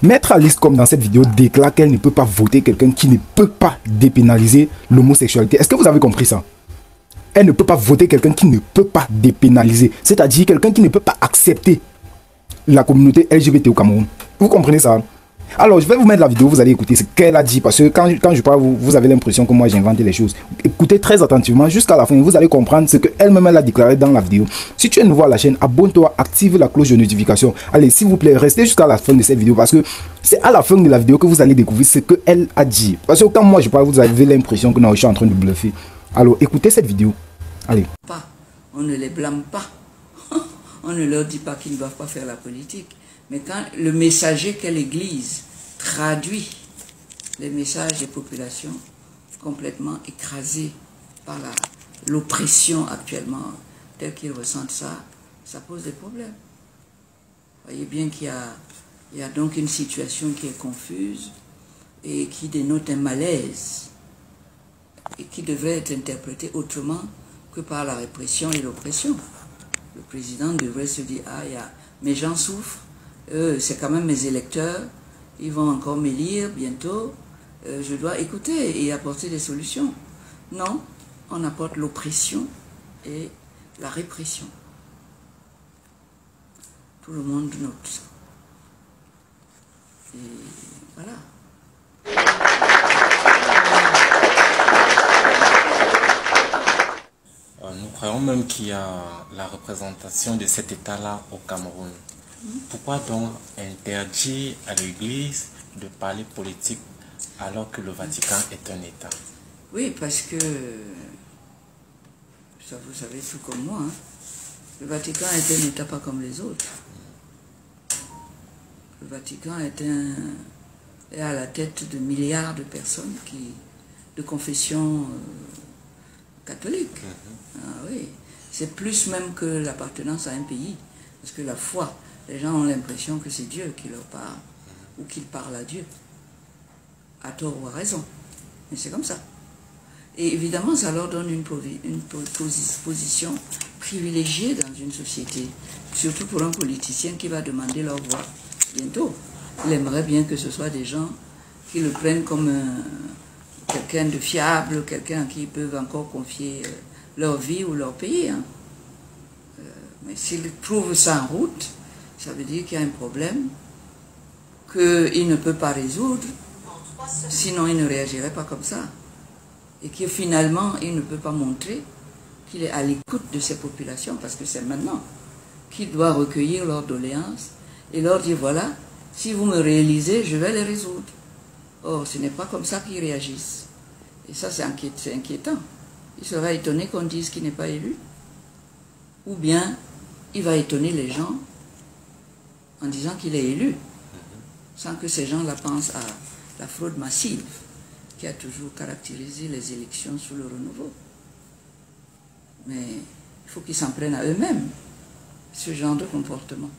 Maître Alice, comme dans cette vidéo, déclare qu'elle ne peut pas voter quelqu'un qui ne peut pas dépénaliser l'homosexualité. Est-ce que vous avez compris ça? Elle ne peut pas voter quelqu'un qui ne peut pas dépénaliser. C'est-à-dire quelqu'un qui ne peut pas accepter la communauté LGBT au Cameroun. Vous comprenez ça? Alors, je vais vous mettre la vidéo, vous allez écouter ce qu'elle a dit. Parce que quand je parle, vous avez l'impression que moi j'ai inventé les choses. Écoutez très attentivement jusqu'à la fin. Vous allez comprendre ce qu'elle-même a déclaré dans la vidéo. Si tu es nouveau à la chaîne, abonne-toi, active la cloche de notification. Allez, s'il vous plaît, restez jusqu'à la fin de cette vidéo. Parce que c'est à la fin de la vidéo que vous allez découvrir ce qu'elle a dit. Parce que quand moi je parle, vous avez l'impression que non, je suis en train de bluffer. Alors, écoutez cette vidéo. Allez. On ne les blâme pas. On ne leur dit pas qu'ils ne doivent pas faire la politique. Mais quand le messager qu'est l'Église traduit les messages des populations complètement écrasées par l'oppression actuellement, telle qu'ils ressentent ça, ça pose des problèmes. Vous voyez bien qu'il y a donc une situation qui est confuse et qui dénote un malaise et qui devrait être interprétée autrement que par la répression et l'oppression. Le président devrait se dire, ah, mes gens souffrent, c'est quand même mes électeurs, ils vont encore m'élire bientôt, je dois écouter et apporter des solutions. Non, on apporte l'oppression et la répression. Tout le monde note ça. Et voilà. Nous croyons même qu'il y a la représentation de cet État-là au Cameroun. Pourquoi donc interdire à l'Église de parler politique alors que le Vatican est un État? Oui, parce que, ça vous savez tout comme moi, hein, le Vatican est un État pas comme les autres. Le Vatican est à la tête de milliards de personnes de confession catholique. Ah oui, c'est plus même que l'appartenance à un pays, parce que la foi, les gens ont l'impression que c'est Dieu qui leur parle, ou qu'ils parlent à Dieu, à tort ou à raison, mais c'est comme ça. Et évidemment, ça leur donne une position privilégiée dans une société, surtout pour un politicien qui va demander leur voix bientôt. Il aimerait bien que ce soit des gens qui le prennent comme quelqu'un de fiable, quelqu'un à qui ils peuvent encore confier leur vie ou leur pays. Hein. Mais s'ils trouvent ça en route, ça veut dire qu'il y a un problème qu'il ne peut pas résoudre, sinon il ne réagirait pas comme ça. Et que finalement, il ne peut pas montrer qu'il est à l'écoute de ces populations, parce que c'est maintenant qu'il doit recueillir leurs doléances et leur dire, voilà, si vous me réalisez, je vais les résoudre. Or, ce n'est pas comme ça qu'ils réagissent. Et ça, c'est inquiétant. Il sera étonné qu'on dise qu'il n'est pas élu. Ou bien, il va étonner les gens en disant qu'il est élu, sans que ces gens-là pensent à la fraude massive qui a toujours caractérisé les élections sous le renouveau. Mais il faut qu'ils s'en prennent à eux-mêmes, ce genre de comportement.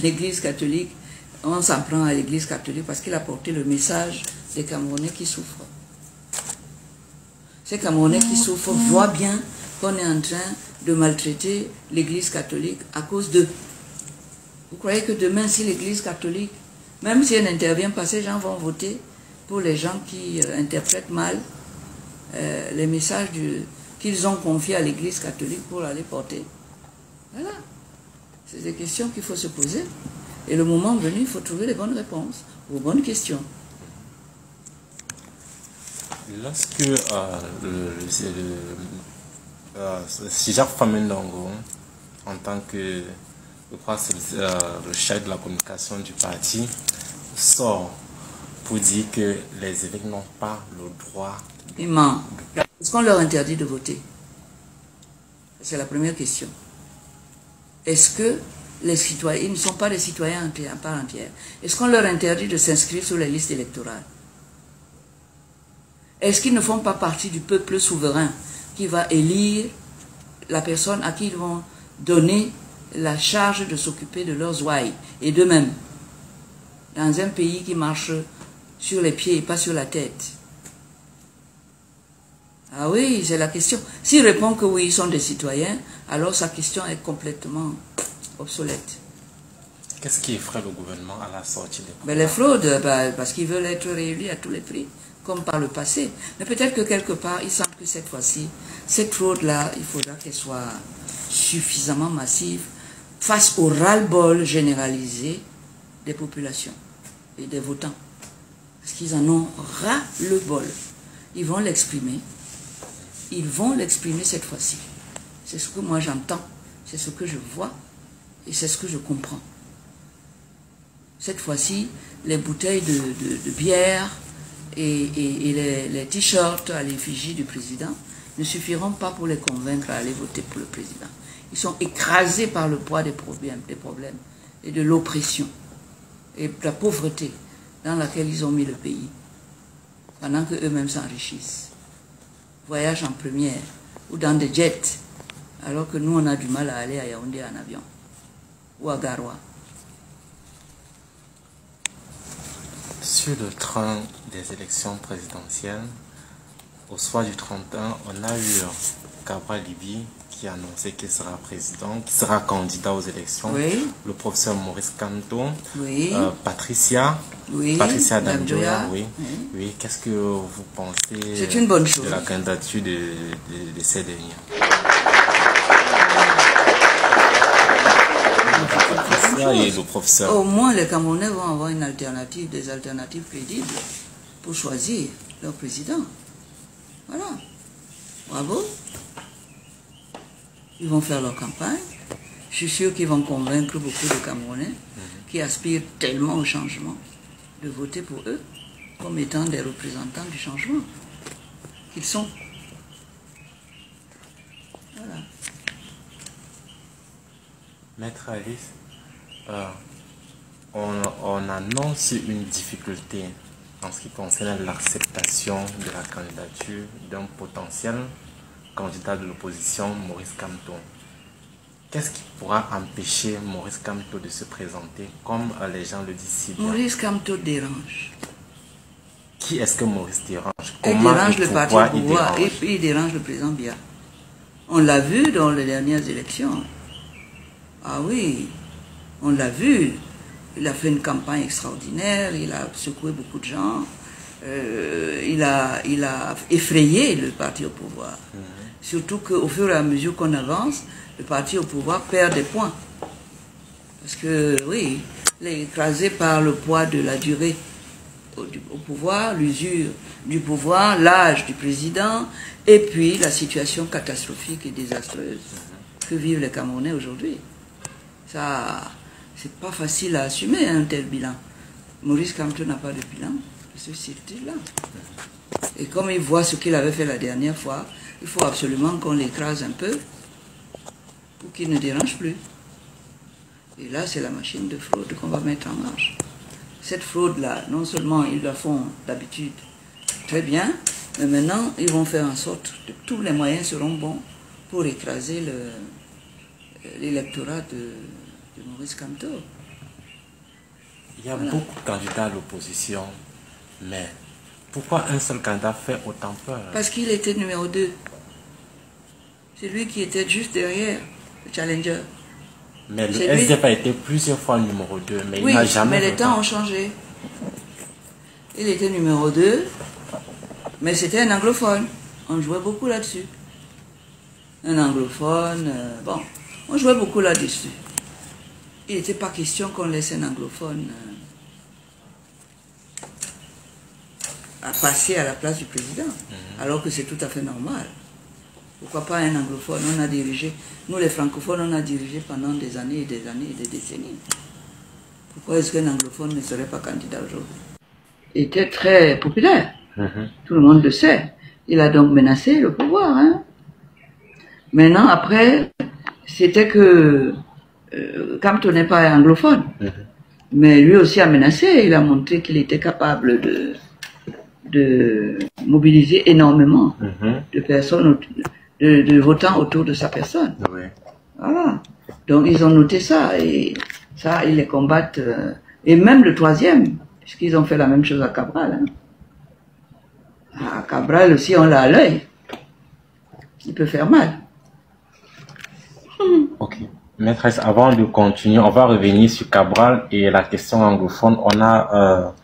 L'Église catholique, on s'en prend à l'Église catholique parce qu'il a porté le message des Camerounais qui souffrent. Ces Camerounais qui souffrent voient bien qu'on est en train de maltraiter l'Église catholique à cause d'eux. Vous croyez que demain, si l'Église catholique, même si elle n'intervient pas, ces gens vont voter pour les gens qui interprètent mal les messages qu'ils ont confiés à l'Église catholique pour aller porter? Voilà. C'est des questions qu'il faut se poser. Et le moment venu, il faut trouver les bonnes réponses aux bonnes questions. Lorsque si Jacques Famendongo, en tant que, je crois que c'est le chef de la communication du parti, sort pour dire que les évêques n'ont pas le droit... Il ment. Est-ce qu'on leur interdit de voter? C'est la première question. Est-ce que les citoyens, ils ne sont pas des citoyens à part entière, est-ce qu'on leur interdit de s'inscrire sur les listes électorales? Est-ce qu'ils ne font pas partie du peuple souverain qui va élire la personne à qui ils vont donner la charge de s'occuper de leurs ouailles et d'eux-mêmes, dans un pays qui marche sur les pieds et pas sur la tête? Ah oui, c'est la question. S'il répond que oui, ils sont des citoyens, alors sa question est complètement obsolète. Qu'est-ce qui effraie le gouvernement à la sortie des Mais les fraudes, parce qu'ils veulent être réélus à tous les prix, comme par le passé. Mais peut-être que quelque part, il semble que cette fois-ci, cette fraude-là, il faudra qu'elle soit suffisamment massive face au ras-le-bol généralisé des populations et des votants. Parce qu'ils en ont ras-le-bol. Ils vont l'exprimer. Ils vont l'exprimer cette fois-ci. C'est ce que moi j'entends, c'est ce que je vois et c'est ce que je comprends. Cette fois-ci, les bouteilles de bière et les t-shirts à l'effigie du président ne suffiront pas pour les convaincre à aller voter pour le président. Ils sont écrasés par le poids des problèmes et de l'oppression et de la pauvreté dans laquelle ils ont mis le pays, pendant qu'eux-mêmes s'enrichissent. Voyage en première ou dans des jets, alors que nous on a du mal à aller à Yaoundé en avion ou à Garoua. Sur le train des élections présidentielles, au soir du 31, on a eu Cabral Libye qui a annoncé qu'il sera président, qui sera candidat aux élections. Oui. Le professeur Maurice Kamto, Oui. Patricia Danjoya, oui. Oui. Oui. Qu'est-ce que vous pensez C'est une bonne chose. de la candidature de ces derniers? Et le professeur. Au moins, les Camerounais vont avoir une alternative, des alternatives crédibles pour choisir leur président. Voilà. Bravo. Ils vont faire leur campagne. Je suis sûr qu'ils vont convaincre beaucoup de Camerounais qui aspirent tellement au changement de voter pour eux comme étant des représentants du changement qu'ils sont. Voilà. Maître Alice, on annonce une difficulté en ce qui concerne l'acceptation de la candidature d'un potentiel candidat de l'opposition, Maurice Kamto. Qu'est-ce qui pourra empêcher Maurice Kamto de se présenter comme les gens le disent si bien? Maurice Kamto dérange. Qui est-ce que Maurice dérange? Il dérange le parti au pouvoir et puis il dérange le président Biya. On l'a vu dans les dernières élections. Ah oui, on l'a vu. Il a fait une campagne extraordinaire, il a secoué beaucoup de gens, il a effrayé le parti au pouvoir. Surtout qu'au fur et à mesure qu'on avance, le parti au pouvoir perd des points. Parce que, oui, il est écrasé par le poids de la durée au pouvoir, l'usure du pouvoir, l'âge du président, et puis la situation catastrophique et désastreuse que vivent les Camerounais aujourd'hui. Ça, c'est pas facile à assumer un tel bilan. Maurice Kamto n'a pas de bilan de ce style-là. Et comme il voit ce qu'il avait fait la dernière fois, il faut absolument qu'on l'écrase un peu pour qu'il ne dérange plus. Et là, c'est la machine de fraude qu'on va mettre en marche. Cette fraude-là, non seulement ils la font d'habitude très bien, mais maintenant, ils vont faire en sorte que tous les moyens seront bons pour écraser l'électorat de Maurice Kamto. Il y a beaucoup de candidats à l'opposition, mais pourquoi un seul candidat fait autant peur? Parce qu'il était numéro 2. C'est lui qui était juste derrière le challenger. Mais le SDF a été plusieurs fois numéro 2, mais oui, il n'a jamais... mais les temps ont changé. Il était numéro 2, mais c'était un anglophone. On jouait beaucoup là-dessus. Un anglophone, bon, on jouait beaucoup là-dessus. Il n'était pas question qu'on laisse un anglophone à passer à la place du président, alors que c'est tout à fait normal. Pourquoi pas un anglophone? On a dirigé, nous les francophones, on a dirigé pendant des années et des années et des décennies. Pourquoi est-ce qu'un anglophone ne serait pas candidat aujourd'hui? Il était très populaire, tout le monde le sait. Il a donc menacé le pouvoir. Hein? Maintenant, après, c'était que Kamto n'est pas anglophone, mais lui aussi a menacé. Il a montré qu'il était capable de mobiliser énormément de personnes, de votants autour de sa personne. Oui. Voilà. Donc ils ont noté ça et ça, ils les combattent. Et même le troisième, puisqu'ils ont fait la même chose à Cabral. Hein. À Cabral aussi, on l'a à l'œil. Il peut faire mal. Ok. Maîtresse, avant de continuer, on va revenir sur Cabral et la question anglophone. On a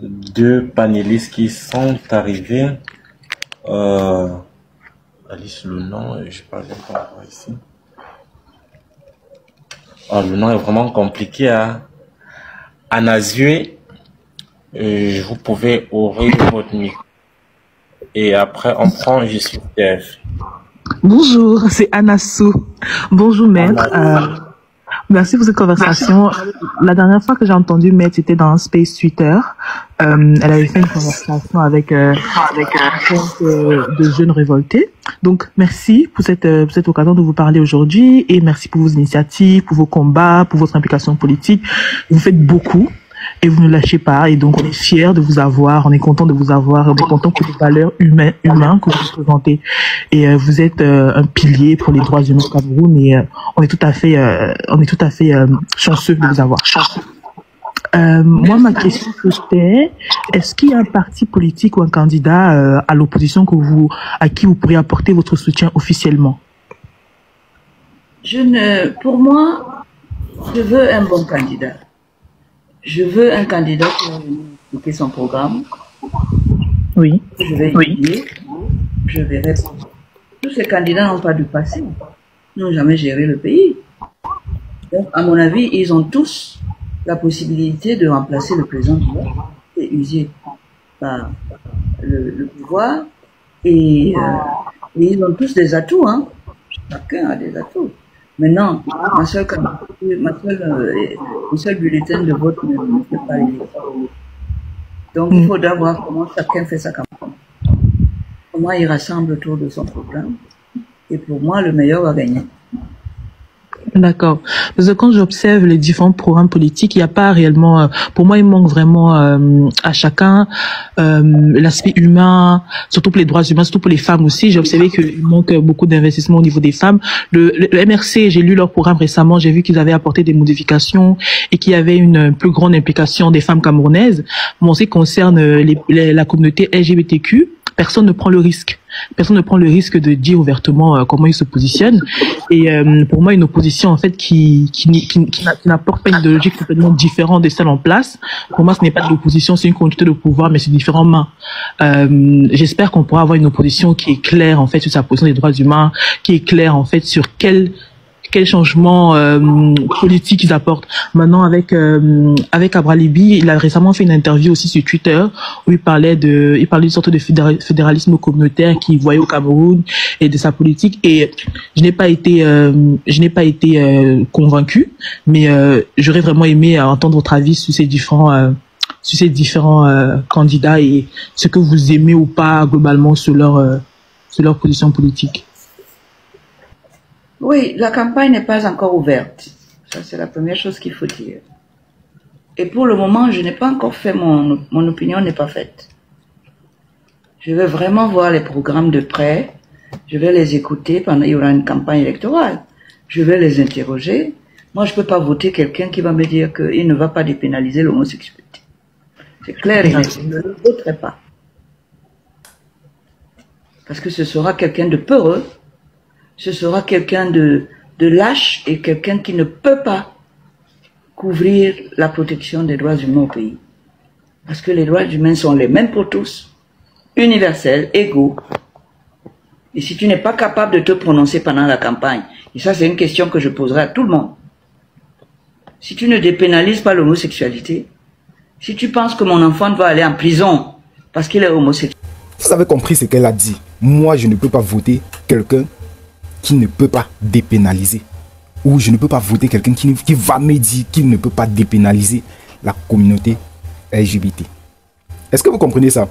deux panélistes qui sont arrivés. Alice, le nom, je ne parviens pas à voir ici. Oh, le nom est vraiment compliqué. Hein? Anazue, vous pouvez ouvrir votre micro. Et après, on prend, je suis TF. Bonjour, c'est Anassou. Bonjour maître. Merci pour cette conversation. La dernière fois que j'ai entendu maître, c'était dans un space Twitter. Elle avait fait une conversation avec un compte de jeunes révoltés. Donc merci pour cette occasion de vous parler aujourd'hui et merci pour vos initiatives, pour vos combats, pour votre implication politique. Vous faites beaucoup. Et vous ne lâchez pas, et donc on est fiers de vous avoir, on est content de vous avoir, on est content pour les valeurs humaines que vous représentez. Et vous êtes un pilier pour les droits humains au Cameroun, et on est tout à fait chanceux de vous avoir. Moi, ma question c'était, est-ce qu'il y a un parti politique ou un candidat à l'opposition à qui vous pourriez apporter votre soutien officiellement? Pour moi, je veux un bon candidat. Je veux un candidat qui va venir expliquer son programme. Oui. Je vais étudier. Je verrai. Tous ces candidats n'ont pas de passé. Ils n'ont jamais géré le pays. Donc, à mon avis, ils ont tous la possibilité de remplacer le président du monde et user par le pouvoir. Et ils ont tous des atouts. Hein. Chacun a des atouts. Maintenant, mon seul bulletin de vote ne fait pas l'élection. Donc, il faudra voir comment chacun fait sa campagne. Comment il rassemble autour de son programme. Et pour moi, le meilleur va gagner. D'accord. Parce que quand j'observe les différents programmes politiques, il n'y a pas réellement, pour moi, il manque vraiment à chacun l'aspect humain, surtout pour les droits humains, surtout pour les femmes aussi. J'ai observé qu'il manque beaucoup d'investissement au niveau des femmes. Le MRC, j'ai lu leur programme récemment, j'ai vu qu'ils avaient apporté des modifications et qu'il y avait une plus grande implication des femmes camerounaises. Bon, en ce qui concerne la communauté LGBTQ, personne ne prend le risque. Personne ne prend le risque de dire ouvertement comment ils se positionnent. Et pour moi, une opposition en fait qui n'apporte pas une idéologie complètement différente de celle en place. Pour moi, ce n'est pas de l'opposition, c'est une continuité de pouvoir, mais c'est différentes mains. J'espère qu'on pourra avoir une opposition qui est claire en fait sur sa position des droits humains, qui est claire en fait sur quel changement politique ils apportent. Maintenant, avec Abralibi, il a récemment fait une interview aussi sur Twitter où il parlait d'une sorte de fédéralisme communautaire qu'il voyait au Cameroun et de sa politique. Et je n'ai pas été convaincu, mais j'aurais vraiment aimé entendre votre avis sur ces différents candidats et ce que vous aimez ou pas globalement sur leur position politique. Oui, la campagne n'est pas encore ouverte. Ça, c'est la première chose qu'il faut dire. Et pour le moment, je n'ai pas encore fait mon opinion n'est pas faite. Je vais vraiment voir les programmes de près. Je vais les écouter pendant il y aura une campagne électorale. Je vais les interroger. Moi, je peux pas voter quelqu'un qui va me dire qu'il ne va pas dépénaliser l'homosexualité. C'est clair et net. Je ne le voterai pas. Parce que ce sera quelqu'un de peureux. Ce sera quelqu'un de lâche et quelqu'un qui ne peut pas couvrir la protection des droits humains au pays. Parce que les droits humains sont les mêmes pour tous, universels, égaux. Et si tu n'es pas capable de te prononcer pendant la campagne, et ça c'est une question que je poserai à tout le monde, si tu ne dépénalises pas l'homosexualité, si tu penses que mon enfant va aller en prison parce qu'il est homosexuel. Vous avez compris ce qu'elle a dit. Moi, je ne peux pas voter quelqu'un qui ne peut pas dépénaliser. Ou je ne peux pas voter quelqu'un qui va me dire qu'il ne peut pas dépénaliser la communauté LGBT. Est-ce que vous comprenez ça?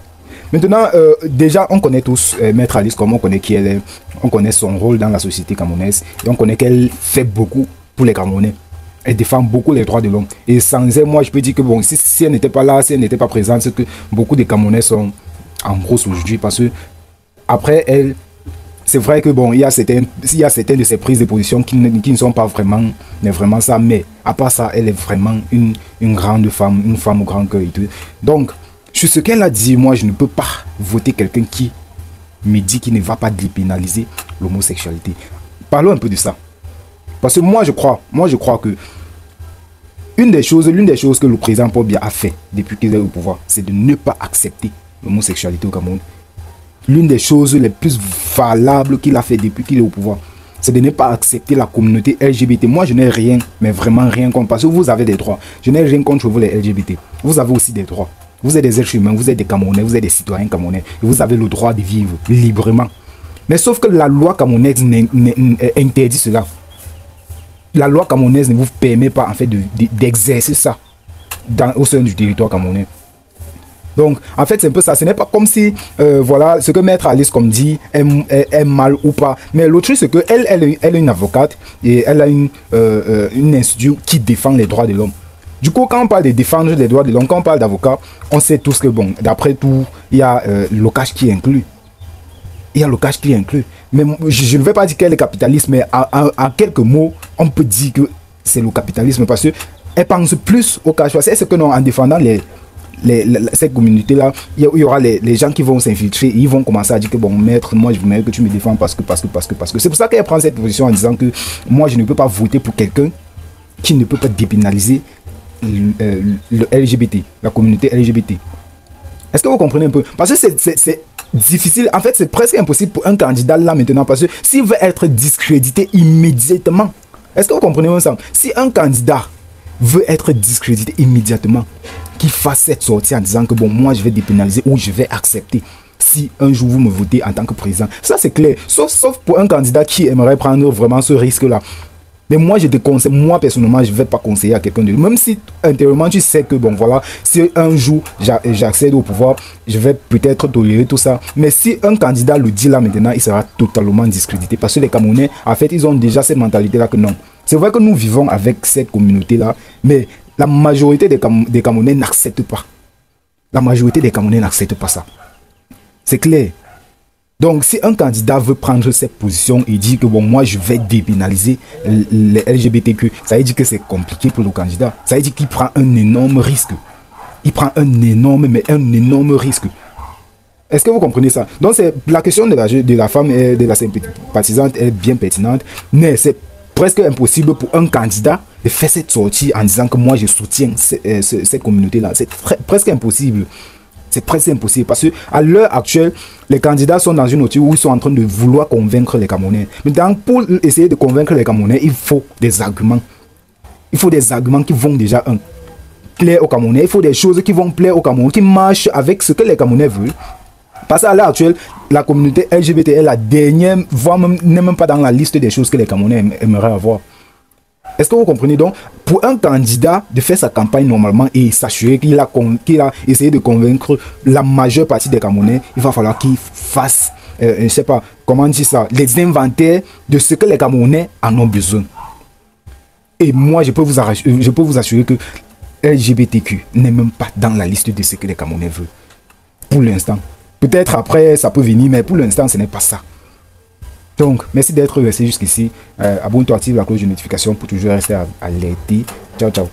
Maintenant, déjà, on connaît tous Maître Alice, comme on connaît qui elle est. On connaît son rôle dans la société camerounaise. Et on connaît qu'elle fait beaucoup pour les Camerounais. Elle défend beaucoup les droits de l'homme. Et sans elle, moi, je peux dire que bon, si elle n'était pas là, si elle n'était pas présente, c'est que beaucoup de Camerounais sont en grosse aujourd'hui. Parce que après elle, c'est vrai que bon, il y a certaines de ses prises de position qui ne sont pas vraiment ça, mais à part ça, elle est vraiment une grande femme, une femme au grand cœur et tout. Donc, sur ce qu'elle a dit, moi, je ne peux pas voter quelqu'un qui me dit qu'il ne va pas dépénaliser l'homosexualité. Parlons un peu de ça. Parce que moi, je crois que l'une des choses que le président Paul Biya a fait depuis qu'il est au pouvoir, c'est de ne pas accepter l'homosexualité au Cameroun. L'une des choses les plus valables qu'il a fait depuis qu'il est au pouvoir, c'est de ne pas accepter la communauté LGBT. Moi, je n'ai rien, mais vraiment rien contre, parce que vous avez des droits. Je n'ai rien contre vous, les LGBT. Vous avez aussi des droits. Vous êtes des êtres humains, vous êtes des Camerounais, vous êtes des citoyens camerounais. Et vous avez le droit de vivre librement. Mais sauf que la loi camerounaise interdit cela. La loi camerounaise ne vous permet pas, en fait, d'exercer ça au sein du territoire camerounais. Donc, en fait, c'est un peu ça. Ce n'est pas comme si, voilà, ce que Maître Alice, comme dit, est mal ou pas. Mais l'autre truc, c'est qu'elle est une avocate et elle a une institut qui défend les droits de l'homme. Du coup, quand on parle de défendre les droits de l'homme, quand on parle d'avocat, on sait tous que, bon, d'après tout, il y a le cash qui est inclus. Il y a le cash qui est inclus. Mais je ne vais pas dire qu'elle est capitaliste, mais en quelques mots, on peut dire que c'est le capitalisme parce qu'elle pense plus au cash. C'est que non, en défendant cette communauté-là, il y aura les gens qui vont s'infiltrer, ils vont commencer à dire que bon, maître, moi je voudrais que tu me défends parce que. C'est pour ça qu'elle prend cette position en disant que moi je ne peux pas voter pour quelqu'un qui ne peut pas dépénaliser le LGBT, la communauté LGBT. Est-ce que vous comprenez un peu? Parce que c'est difficile, en fait c'est presque impossible pour un candidat là maintenant, parce que s'il veut être discrédité immédiatement, est-ce que vous comprenez ça? Si un candidat veut être discrédité immédiatement, qu'il fasse cette sortie en disant que bon, moi je vais dépénaliser ou je vais accepter si un jour vous me votez en tant que président. Ça c'est clair, sauf pour un candidat qui aimerait prendre vraiment ce risque-là. Mais moi je te conseille, moi personnellement je ne vais pas conseiller à quelqu'un de... Même si intérieurement tu sais que bon voilà, si un jour j'accède au pouvoir, je vais peut-être tolérer tout ça. Mais si un candidat le dit là maintenant, il sera totalement discrédité. Parce que les Camerounais, en fait, ils ont déjà cette mentalité-là que non. C'est vrai que nous vivons avec cette communauté-là, mais la majorité des Camerounais n'acceptent pas. La majorité des Camerounais n'acceptent pas ça. C'est clair. Donc, si un candidat veut prendre cette position et dire que bon, moi je vais dépénaliser les LGBTQ, ça veut dire que c'est compliqué pour le candidat. Ça veut dire qu'il prend un énorme risque. Il prend un énorme risque. Est-ce que vous comprenez ça? Donc, la question de la femme et de la sympathisante est bien pertinente, mais c'est presque impossible pour un candidat de faire cette sortie en disant que moi je soutiens cette communauté-là. C'est presque impossible. C'est presque impossible parce qu'à l'heure actuelle, les candidats sont dans une optique où ils sont en train de vouloir convaincre les Camerounais. Mais pour essayer de convaincre les Camerounais, il faut des arguments. Il faut des arguments qui vont déjà plaire aux Camerounais. Il faut des choses qui vont plaire aux Camerounais, qui marchent avec ce que les Camerounais veulent. Parce qu'à l'heure actuelle, la communauté LGBT est la dernière, voire n'est même pas dans la liste des choses que les Camerounais aimeraient avoir. Est-ce que vous comprenez? Donc, pour un candidat de faire sa campagne normalement et s'assurer qu'il a essayé de convaincre la majeure partie des Camerounais, il va falloir qu'il fasse, je ne sais pas comment dire ça, les inventaires de ce que les Camerounais en ont besoin. Et moi, je peux vous assurer que LGBTQ n'est même pas dans la liste de ce que les Camerounais veulent. Pour l'instant. Peut-être après, ça peut venir, mais pour l'instant, ce n'est pas ça. Donc, merci d'être resté jusqu'ici. Abonne-toi, active la cloche de notification pour toujours rester alerté. Ciao, ciao.